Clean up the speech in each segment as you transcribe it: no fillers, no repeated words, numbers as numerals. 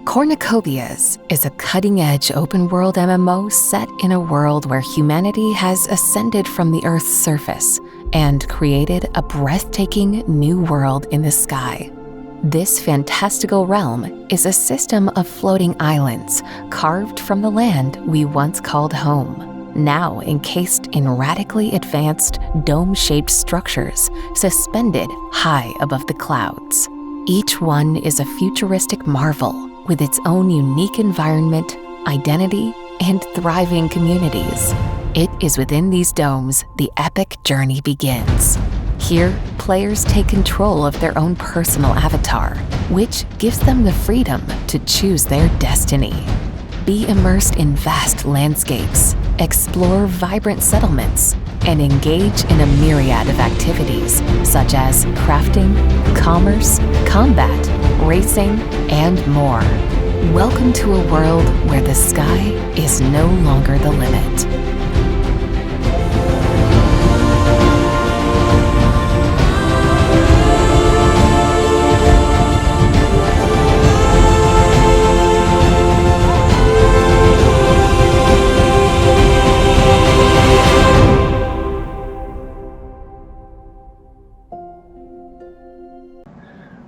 Cornucopias is a cutting-edge open-world MMO set in a world where humanity has ascended from the Earth's surface and created a breathtaking new world in the sky. This fantastical realm is a system of floating islands carved from the land we once called home, now encased in radically advanced dome-shaped structures suspended high above the clouds. Each one is a futuristic marvel with its own unique environment, identity, and thriving communities. It is within these domes the epic journey begins. Here, players take control of their own personal avatar, which gives them the freedom to choose their destiny. Be immersed in vast landscapes, explore vibrant settlements, and engage in a myriad of activities such as crafting, commerce, combat, racing, and more. Welcome to a world where the sky is no longer the limit.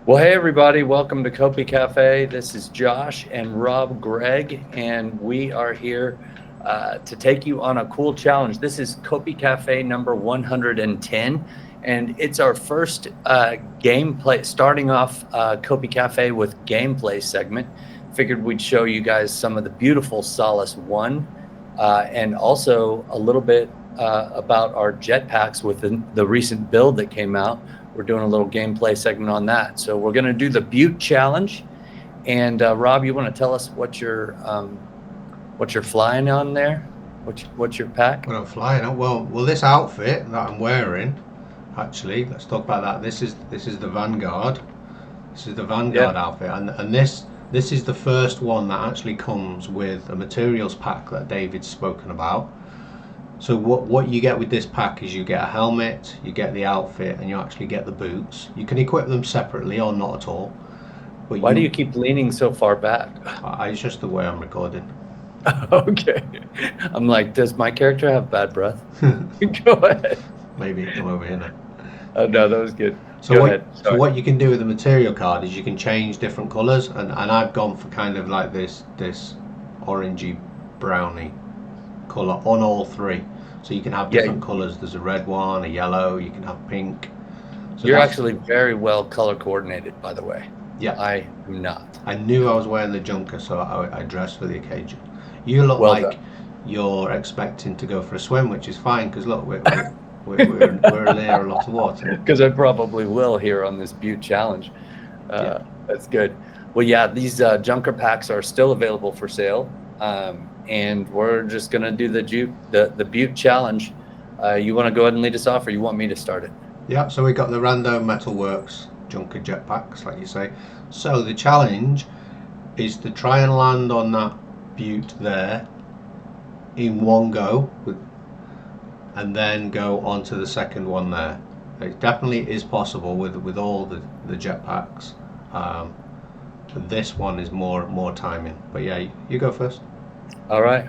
Well, hey everybody, welcome to COPICafe. This is Josh and Rob Gregg, and we are here to take you on a cool challenge. This is COPICafe number 110, and it's our first gameplay, starting off COPICafe with gameplay segment. Figured we'd show you guys some of the beautiful Solace 1, and also a little bit about our jetpacks with the recent build that came out. We're doing a little gameplay segment on that. So we're going to do the Butte challenge. And Rob, you want to tell us what you're flying on there? What's your pack? What I'm flying on? Well, this outfit that I'm wearing, actually, let's talk about that. This is the Vanguard. This is the Vanguard outfit, and this is the first one that actually comes with a materials pack that David's spoken about. So what you get with this pack is you get a helmet, you get the outfit, and you actually get the boots. You can equip them separately or not at all. But why do you keep leaning so far back? It's just the way I'm recording. Okay. I'm like, does my character have bad breath? Go ahead. Maybe come over here now. Oh no, that was good. So Go ahead. So what you can do with the material card is you can change different colours, and I've gone for kind of like this orangey browny colour on all three. So you can have different colours. There's a red one, a yellow, you can have pink. So you're actually very well color coordinated, by the way. Yeah. I am not. I knew I was wearing the junker, so I dressed for the occasion. You look you're expecting to go for a swim, which is fine, because look, we're near a lot of water. Because I probably will here on this Butte challenge. That's good. Well, yeah, these junker packs are still available for sale. And we're just going to do the Butte challenge. You want to go ahead and lead us off, or you want me to start it? Yeah, so we got the Rando Metalworks Junker jetpacks, like you say. So the challenge is to try and land on that Butte there in one go, and then go on to the second one there. It definitely is possible with all the jetpacks. But this one is more timing. But yeah, you go first. All right.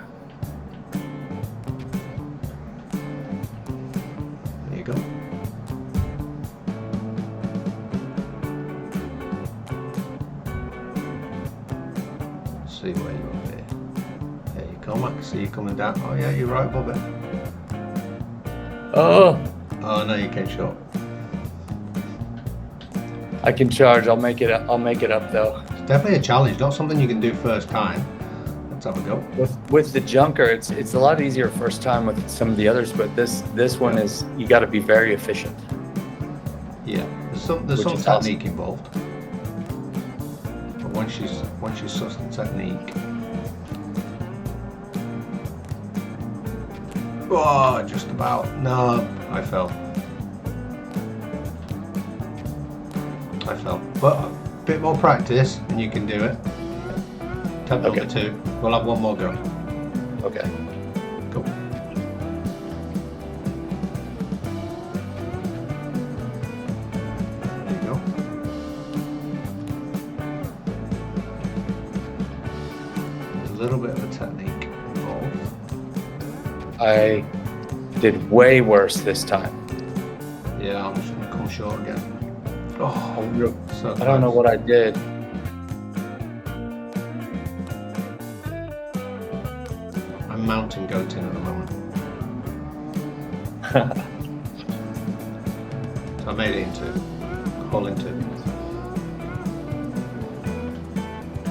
There you go. See where you are there. There you come. I can see you coming down. Oh yeah, you're right, Bobby. Oh no, you can't short. I can charge. I'll make it up though. It's definitely a challenge. Not something you can do first time. Let's have a go. With the junker, it's a lot easier first time with some of the others, but this one is, you got to be very efficient. Yeah, there's some technique involved. But once you suss the technique, just about. No, I fell. But a bit more practice, and you can do it. Attempt number 2. We'll have one more go. Okay. Cool. There you go. little bit of a technique involved. I did way worse this time. Yeah, I'm just gonna come short again. Oh, so I don't know what I did. I'm mountain goating at the moment. So I made it into hole in two.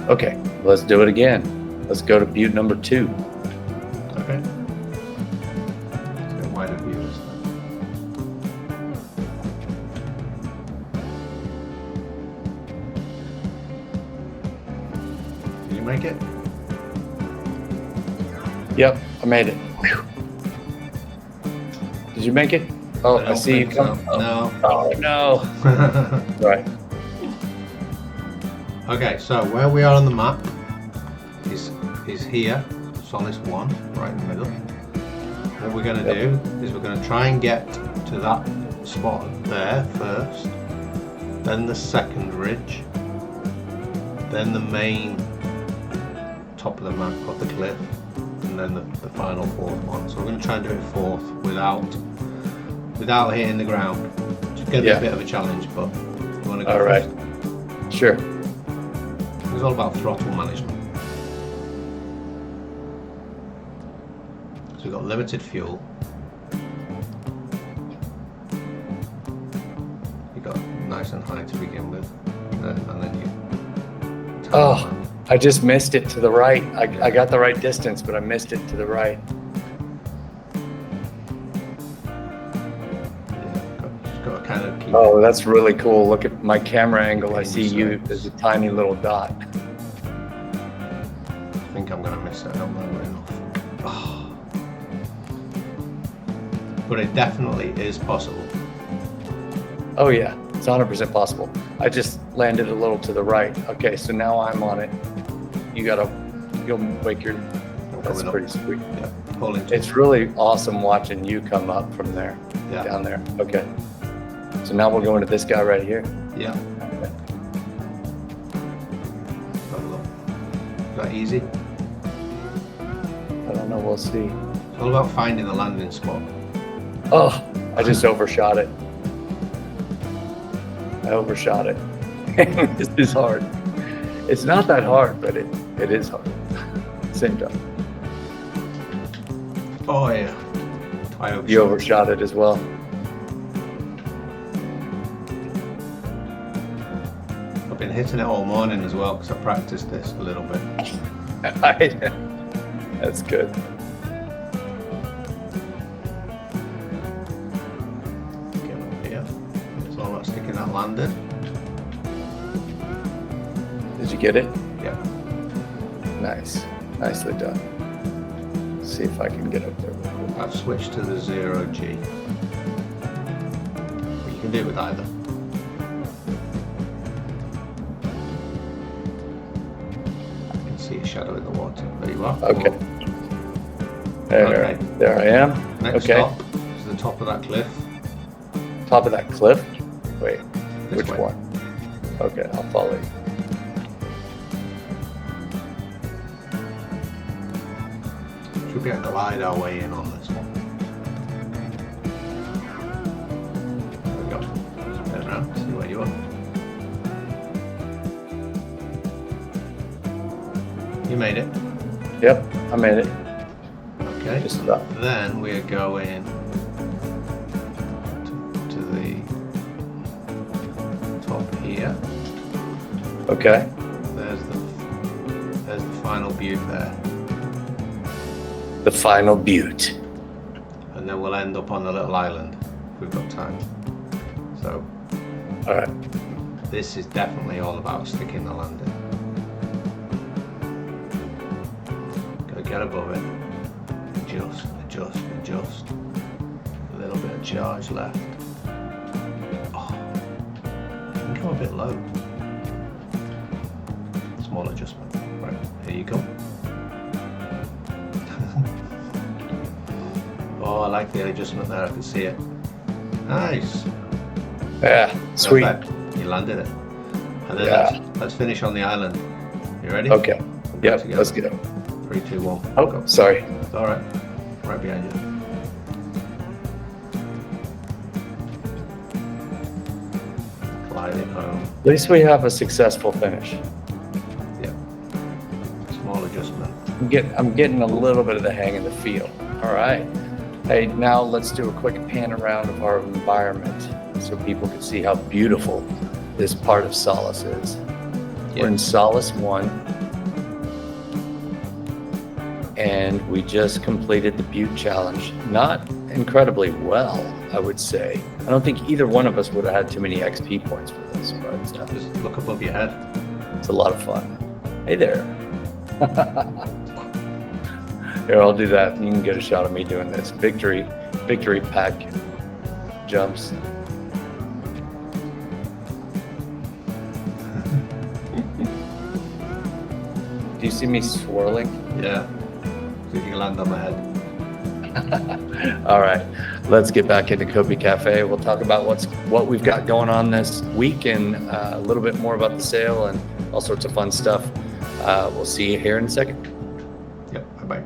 Okay, let's do it again. Let's go to butte number 2. Okay. Let's get a wider view this time. Did you make it? Yep, I made it. Whew. Did you make it? Oh, I see you come. So. No. Oh no. Right. Okay, so where we are on the map is here, Solace 1, right in the middle. What we're going to do is we're going to try and get to that spot there first, then the second ridge, then the main top of the map of the cliff, and then the final fourth one. So we're going to try and do it fourth without hitting the ground. It's going to be a bit of a challenge, but you want to go first? All right. Sure. It's all about throttle management. So we've got limited fuel. You got nice and high to begin with, and then you. Oh, I just missed it to the right. I got the right distance, but I missed it to the right. Just got to kind of keep. Oh, that's really cool. Look at my camera angle. I see you as a tiny little dot. I think I'm going to miss it. I don't know enough. Oh. But it definitely is possible. Oh yeah, it's 100% possible. I just landed a little to the right. Okay, so now I'm on it. You'll make your. That's pretty sweet. Yeah, pulling. It's really awesome watching you come up from there, Yeah. down there. Okay. So now we're going to this guy right here. Yeah. Okay. Have a look. Is that easy? I don't know. We'll see. It's all about finding the landing spot. Oh, I just overshot it. I overshot it. This is hard. It's not that hard, but it is hard. Same time. Oh yeah. I overshot. You overshot it as well. I've been hitting it all morning as well because I practiced this a little bit. That's good. Get up here. It's all about sticking that landing. Did you get it? Yeah. Nice. Nicely done. Let's see if I can get up there. I've switched to the 0G. But you can do it with either. I can see a shadow in the water. There you are. Okay. Okay. There I am. Next Okay. stop is the top of that cliff. Top of that cliff? Wait, This which way. one? Okay, I'll follow you. Should be able to glide our way in on this one. There we go. Turn around, see where you are. You made it. Yep, I made it. Okay. Just about. Then we're going to the top here. Okay. There's the final butte there. The final butte. And then we'll end up on the little island if we've got time. So All right. this is definitely all about sticking the landing. Gotta get above it. Adjust. A little bit of charge left. Oh, you can go a bit low. Small adjustment. Right, here you go. Oh, I like the adjustment there. I can see it. Nice. Yeah, sweet. Perfect. You landed it. And then let's finish on the island. You ready? Okay. We'll go Yep, together. let's get it. 3, 2, 1. Oh, Go. sorry. It's all right. Right behind you. Glide it home. At least we have a successful finish. Yeah. Small adjustment. I'm getting a little bit of the hang of the feel. All right. Hey, now let's do a quick pan around of our environment so people can see how beautiful this part of Solace is. We're in Solace 1, and we just completed the Butte Challenge. Not incredibly well, I would say. I don't think either one of us would have had too many XP points for this, but Just look above your head. it's a lot of fun. Hey there. Here, I'll do that. You can get a shot of me doing this. Victory pack jumps. Do you see me swirling? Yeah. See if you can land on my head. All right, let's get back into COPICafe. We'll talk about what we've got going on this week and a little bit more about the sale and all sorts of fun stuff. We'll see you here in a second. Yep. Bye-bye.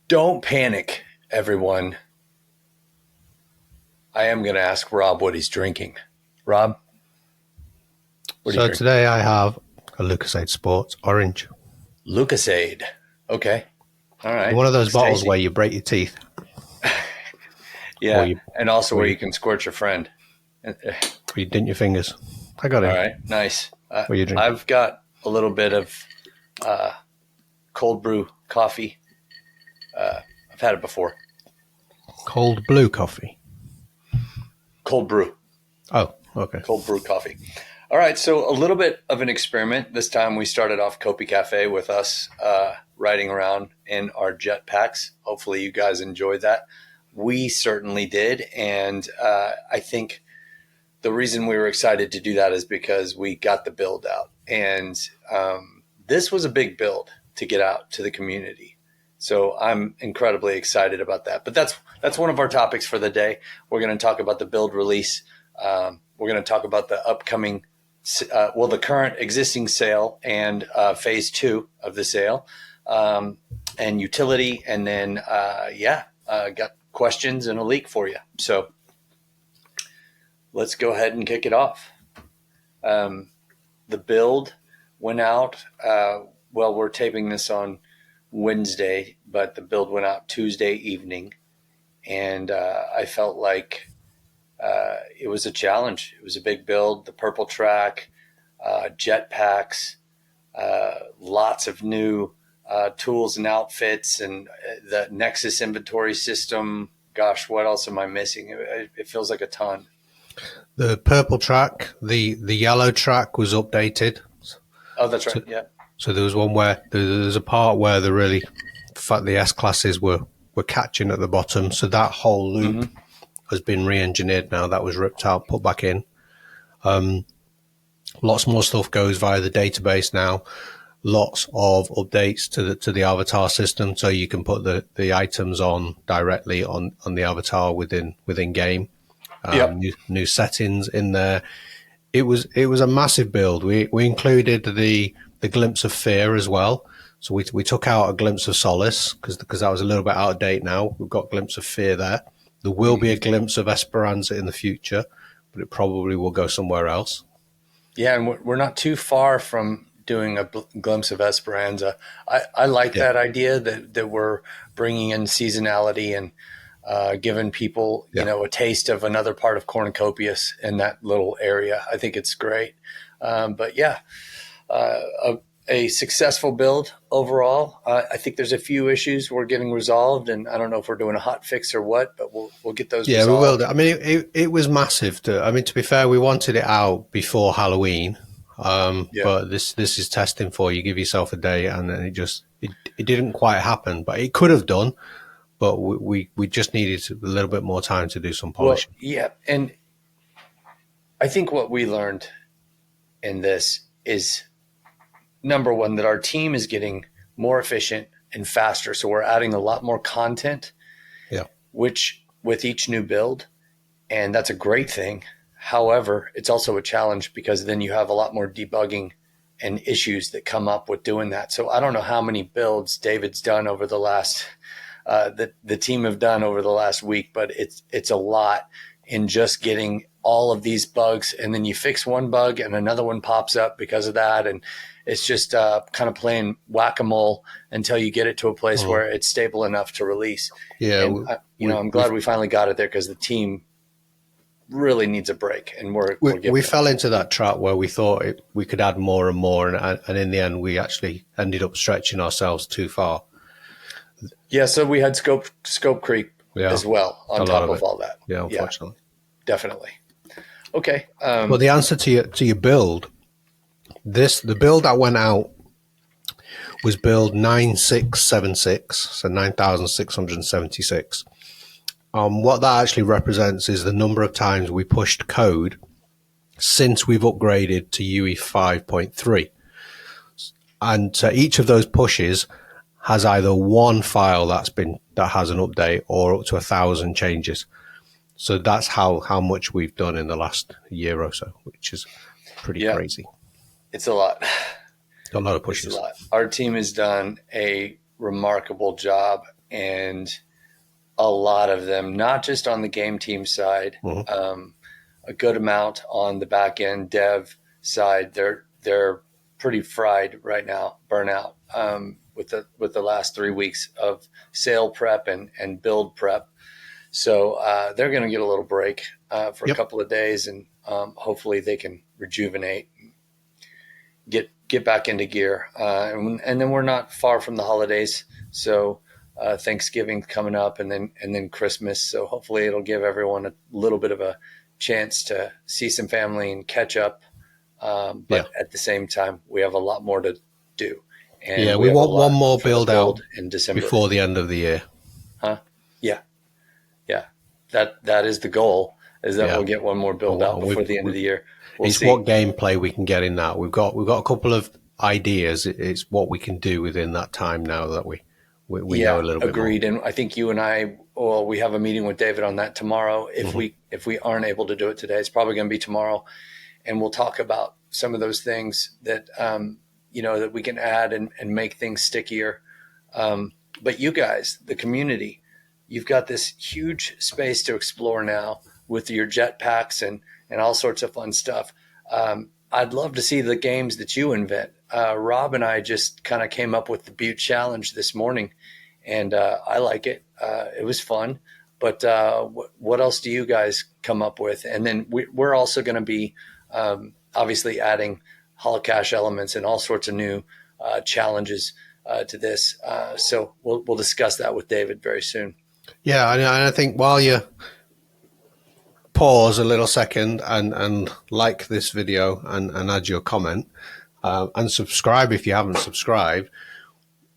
Don't panic, everyone. I am going to ask Rob what he's drinking. Rob? What So today I have a Lucasade Sports Orange. Lucasade. Okay. All right. One of those It's bottles tasty. where you break your teeth. Yeah, or and also where you can squirt your friend. Or you dent your fingers. I got it. All right, nice. What are you drinking? I've got a little bit of cold brew coffee. I've had it before. Cold blue coffee. Cold brew. Oh, okay. Cold brew coffee. All right, so a little bit of an experiment. This time we started off COPICafe with us riding around in our Jetpacks. Hopefully you guys enjoyed that. We certainly did, and I think the reason we were excited to do that is because we got the build out. And this was a big build to get out to the community. So I'm incredibly excited about that. But that's one of our topics for the day. We're going to talk about the build release. We're going to talk about the upcoming, the current existing sale and phase 2 of the sale and utility. And then, got questions and a leak for you. So let's go ahead and kick it off. The build went out. We're taping this on Wednesday, but the build went out Tuesday evening, and I felt like it was a challenge. It was a big build. The purple track, jetpacks, lots of new tools and outfits, and the Nexus inventory system. Gosh, what else am I missing? It feels like a ton. The purple track, the yellow track was updated. Oh, that's right. Yeah. So there was one where there's a part where the S classes were catching at the bottom. So that whole loop has been re-engineered now. That was ripped out, put back in. Lots more stuff goes via the database now. Lots of updates to the avatar system, so you can put the items on directly on the avatar within game. New settings in there. It was a massive build. We included the glimpse of fear as well. So we took out a glimpse of Solace because that was a little bit out of date now. We've got glimpse of fear there. There will be a glimpse of Esperanza in the future, but it probably will go somewhere else. Yeah, and we're not too far from doing a glimpse of Esperanza. I like that idea that we're bringing in seasonality and giving people, a taste of another part of Cornucopias in that little area. I think it's great. A successful build overall. I think there's a few issues we're getting resolved, and I don't know if we're doing a hot fix or what, but we'll get those resolved. Yeah, we will. I mean, it was massive. To be fair, we wanted it out before Halloween. But this is testing for you. Give yourself a day, and then it didn't quite happen, but it could have done. But we just needed a little bit more time to do some polishing. Well, yeah, and I think what we learned in this is, number one, that our team is getting more efficient and faster. So we're adding a lot more content, which with each new build, and that's a great thing. However, it's also a challenge because then you have a lot more debugging and issues that come up with doing that. So I don't know how many builds David's done over the last, the team have done over the last week, but it's a lot in just getting all of these bugs. And then you fix one bug and another one pops up because of that. And it's just kind of playing whack-a-mole until you get it to a place where it's stable enough to release. Yeah. And, I'm glad we finally got it there, because the team really needs a break, and we fell into that trap where we thought we could add more and more, and in the end we actually ended up stretching ourselves too far. Yeah, so we had scope creep as well on top of all that. Yeah, unfortunately. Yeah, definitely. Okay. Well, the answer to your build, the build that went out was build 9676, so 9676. What that actually represents is the number of times we pushed code since we've upgraded to UE 5.3. And each of those pushes has either one file that has an update or up to 1,000 changes. So that's how much we've done in the last year or so, which is pretty crazy. It's a lot. A lot of pushes. It's a lot. Our team has done a remarkable job, and a lot of them, not just on the game team side, a good amount on the back end dev side. They're pretty fried right now, burnout, with the last 3 weeks of sale prep and build prep. So they're going to get a little break for a couple of days, and hopefully they can rejuvenate, get back into gear. And then we're not far from the holidays, so Thanksgiving coming up, and then Christmas. So hopefully it'll give everyone a little bit of a chance to see some family and catch up. But at the same time, we have a lot more to do. And we want one more build out in December before the end of the year. Yeah. That is the goal, is that we'll get one more build out before the end of the year. We'll see what gameplay we can get in that. We've got a couple of ideas. It's what we can do within that time now that we know a little bit more. Agreed. And I think you and I, we have a meeting with David on that tomorrow. If we aren't able to do it today, it's probably going to be tomorrow. And we'll talk about some of those things that, that we can add and make things stickier. But you guys, the community, you've got this huge space to explore now with your jetpacks and all sorts of fun stuff. I'd love to see the games that you invent. Rob and I just kind of came up with the Butte Challenge this morning, and I like it. It was fun. But what else do you guys come up with? And then we're also going to be obviously adding holocache elements and all sorts of new challenges to this. So we'll discuss that with David very soon. Yeah, and I think while you pause a little second and like this video and add your comment and subscribe if you haven't subscribed,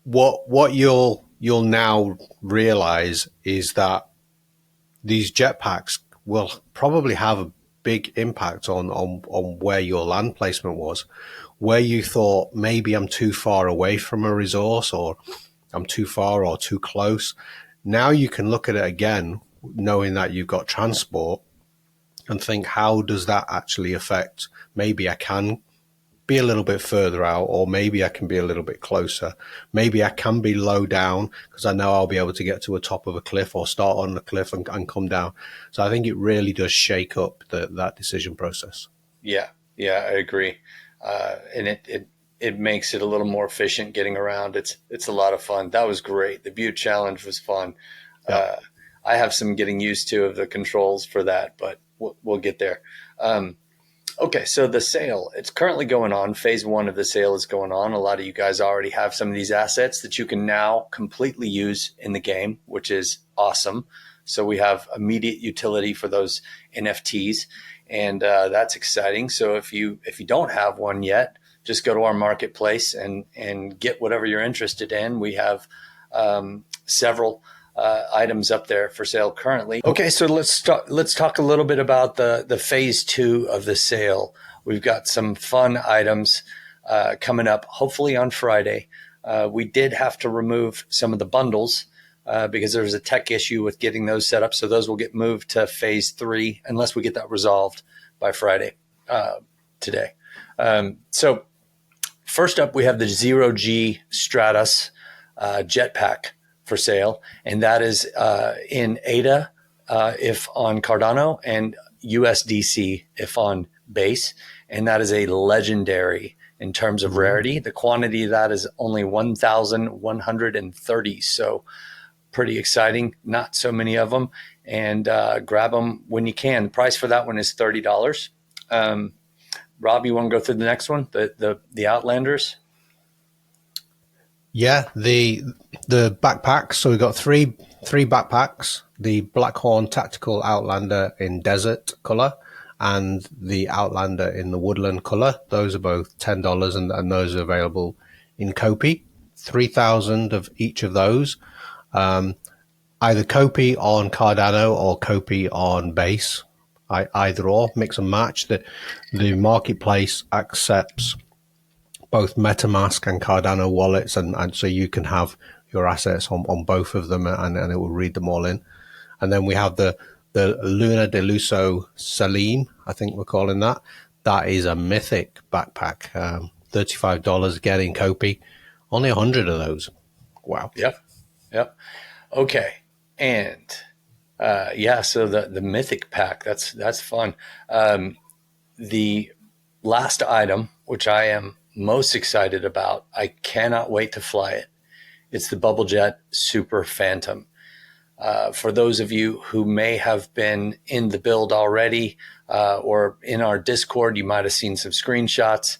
what you'll now realize is that these jetpacks will probably have a big impact on where your land placement was, where you thought maybe I'm too far away from a resource, or I'm too far or too close. Now you can look at it again, knowing that you've got transport, and think, how does that actually affect? Maybe I can be a little bit further out, or maybe I can be a little bit closer. Maybe I can be low down because I know I'll be able to get to a top of a cliff, or start on the cliff and come down. So I think it really does shake up that decision process. Yeah, I agree. And it makes it a little more efficient getting around. It's a lot of fun. That was great. The Butte Challenge was fun. Yeah. I have some getting used to of the controls for that, but we'll get there. Okay, so the sale, it's currently going on. Phase 1 of the sale is going on. A lot of you guys already have some of these assets that you can now completely use in the game, which is awesome. So we have immediate utility for those NFTs, and that's exciting. So if you don't have one yet, just go to our marketplace and get whatever you're interested in. We have several items up there for sale currently. Okay, so let's talk a little bit about the phase 2 of the sale. We've got some fun items coming up, hopefully on Friday. We did have to remove some of the bundles because there was a tech issue with getting those set up. So those will get moved to phase 3 unless we get that resolved by Friday today. So first up, we have the 0G Stratus Jetpack for sale, and that is in ADA if on Cardano, and USDC if on base, and that is a legendary in terms of rarity. The quantity of that is only 1,130, so pretty exciting. Not so many of them, and grab them when you can. The price for that one is $30. Rob, you want to go through the next one, the Outlanders? Yeah, the backpacks. So we've got three backpacks: the Blackhorn Tactical Outlander in desert color and the Outlander in the woodland color. Those are both $10, and those are available in Copi. 3,000 of each of those, either Copi on Cardano or Copi on base. Either or, mix and match. The marketplace accepts both MetaMask and Cardano wallets, and so you can have your assets on both of them, and it will read them all in. And then we have the Luna de Luso Salim, I think we're calling that. That is a mythic backpack, $35 again in Copi. Only 100 of those. Wow. Yep. Okay, and so the mythic pack, that's fun. The last item, which I am most excited about, I cannot wait to fly it. It's the Bubble Jet Super Phantom. For those of you who may have been in the build already or in our Discord, you might have seen some screenshots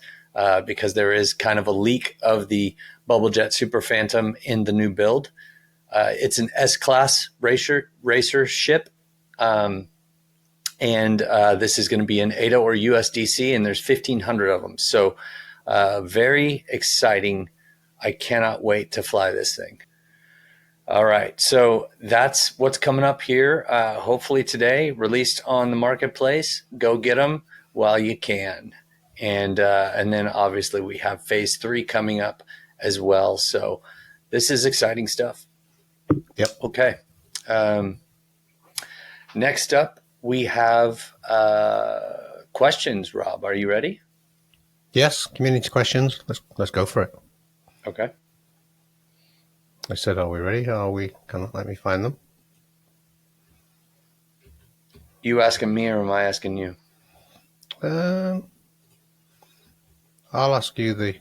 because there is kind of a leak of the Bubble Jet Super Phantom in the new build. It's an S-class racer ship. And this is going to be an ADA or USDC, and there's 1,500 of them. So very exciting. I cannot wait to fly this thing. All right. So that's what's coming up here. Hopefully today, released on the marketplace. Go get them while you can. And then obviously we have phase 3 coming up as well. So this is exciting stuff. Yep. Okay. Next up, we have questions. Rob, are you ready? Yes, community questions. Let's go for it. Okay. I said, are we ready? Let me find them. You asking me or am I asking you? I'll ask you the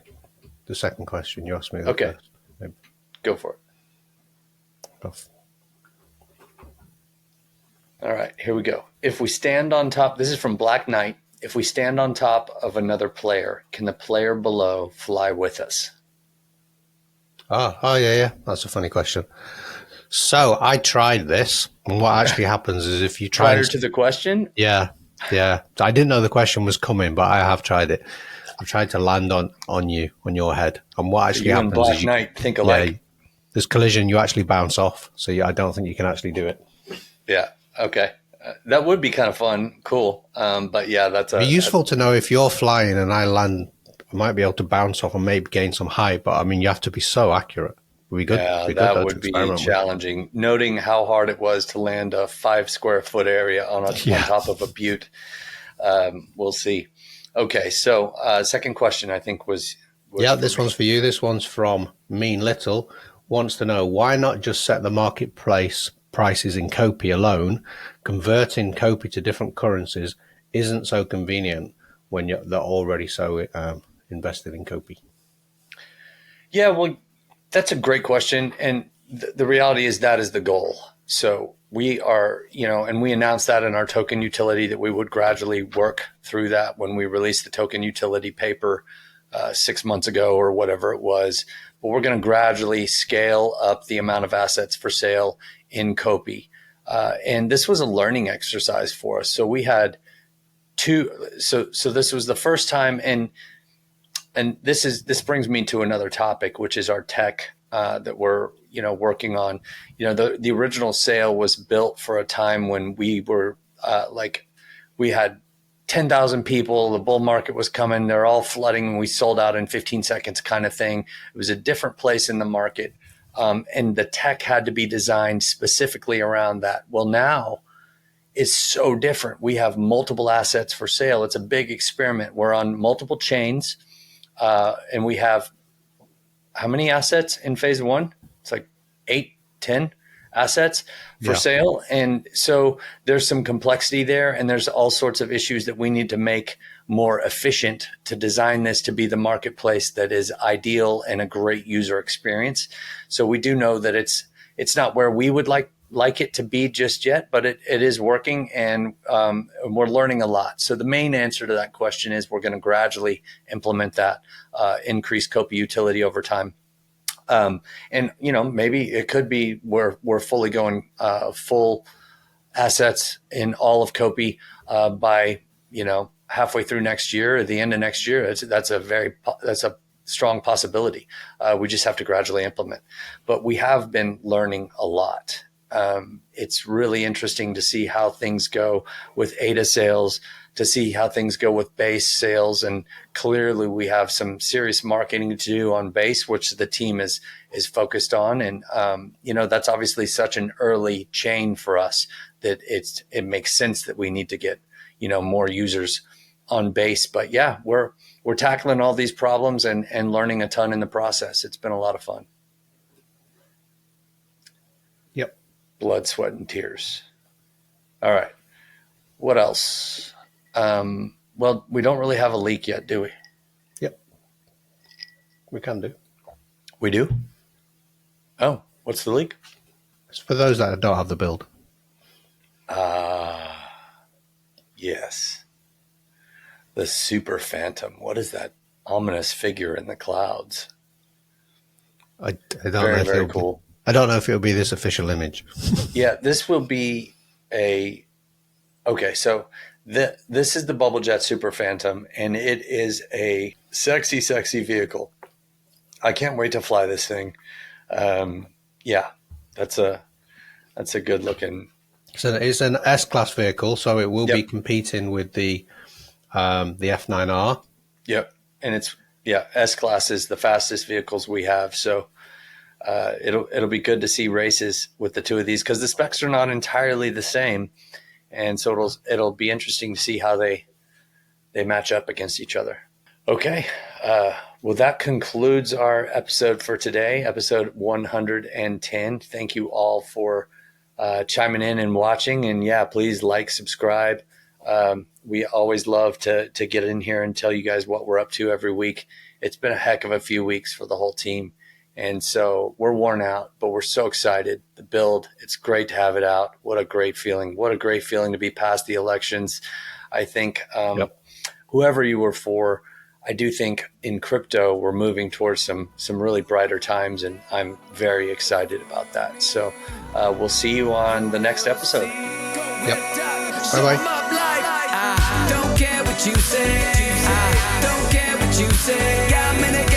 second question. You asked me the Okay. first. Maybe. Go for it. All right, here we go. If we stand on top, this is from Black Knight. If we stand on top of another player, can the player below fly with us? Oh, yeah. That's a funny question. So I tried this, and what actually happens is if you try Prior to the question? Yeah. I didn't know the question was coming, but I have tried it. I've tried to land on your head, and what actually you happens and Black is Knight think alike. There's collision. You actually bounce off, so I don't think you can actually do it. Yeah. Okay. That would be kind of fun, cool. But yeah, that's It'd be useful to know if you're flying and I land. I might be able to bounce off and maybe gain some height, but I mean, you have to be so accurate. That would be challenging. Noting how hard it was to land a 5 square foot area on top of a butte. We'll see. Okay, so second question I think was this one's for you. This one's from Mean Little. Wants to know why not just set the marketplace prices in Copi alone. Converting Copi to different currencies isn't so convenient when they're already so invested in Copi. Yeah, well, that's a great question. And the reality is that is the goal. So we are, and we announced that in our token utility that we would gradually work through that when we released the token utility paper 6 months ago or whatever it was. But we're going to gradually scale up the amount of assets for sale in Copi. And this was a learning exercise for us. So we had so this was the first time, and this brings me to another topic, which is our tech that we're working on. The original sale was built for a time when we were we had 10,000 people, the bull market was coming, they're all flooding, and we sold out in 15 seconds kind of thing. It was a different place in the market, and the tech had to be designed specifically around that. Well, now it's so different. We have multiple assets for sale. It's a big experiment. We're on multiple chains. and we have how many assets in phase one? It's like 8, 10 assets for sale. And so there's some complexity there, and there's all sorts of issues that we need to make more efficient to design this to be the marketplace that is ideal and a great user experience. So we do know that it's not where we would like it to be just yet, but it is working, and we're learning a lot. So the main answer to that question is we're going to gradually implement that increased Copy utility over time. And, maybe it could be we're fully going full assets in all of Copy by, halfway through next year or the end of next year. That's a strong possibility. We just have to gradually implement. But we have been learning a lot. It's really interesting to see how things go with ADA sales, to see how things go with base sales. And clearly we have some serious marketing to do on base, which the team is focused on. And, that's obviously such an early chain for us that it makes sense that we need to get, more users on base. But yeah, we're tackling all these problems and learning a ton in the process. It's been a lot of fun. Yep. Blood, sweat, and tears. All right. What else? Well, we don't really have a leak yet, do we? Yep. We can do. We do? Oh, what's the leak? It's for those that don't have the build. Yes. The Super Phantom. What is that ominous figure in the clouds? I don't know Very, if very cool. I don't know if it'll be this official image. Yeah, this will be okay, so this is the Bubble Jet Super Phantom, and it is a sexy, sexy vehicle. I can't wait to fly this thing. That's a good looking. So it's an S-class vehicle, so it will be competing with the F9R. Yep, and S-Class is the fastest vehicles we have, so it'll be good to see races with the two of these because the specs are not entirely the same, and so it'll be interesting to see how they match up against each other. Okay, well that concludes our episode for today, episode 110. Thank you all for chiming in and watching, and please like, subscribe. We always love to get in here and tell you guys what we're up to every week. It's been a heck of a few weeks for the whole team. And so we're worn out, but we're so excited. The build, it's great to have it out. What a great feeling. What a great feeling to be past the elections. I think whoever you were for, I do think in crypto, we're moving towards some really brighter times, and I'm very excited about that. So we'll see you on the next episode. Yep. Bye-bye. Don't care what you say. I don't care what you say. I'm in a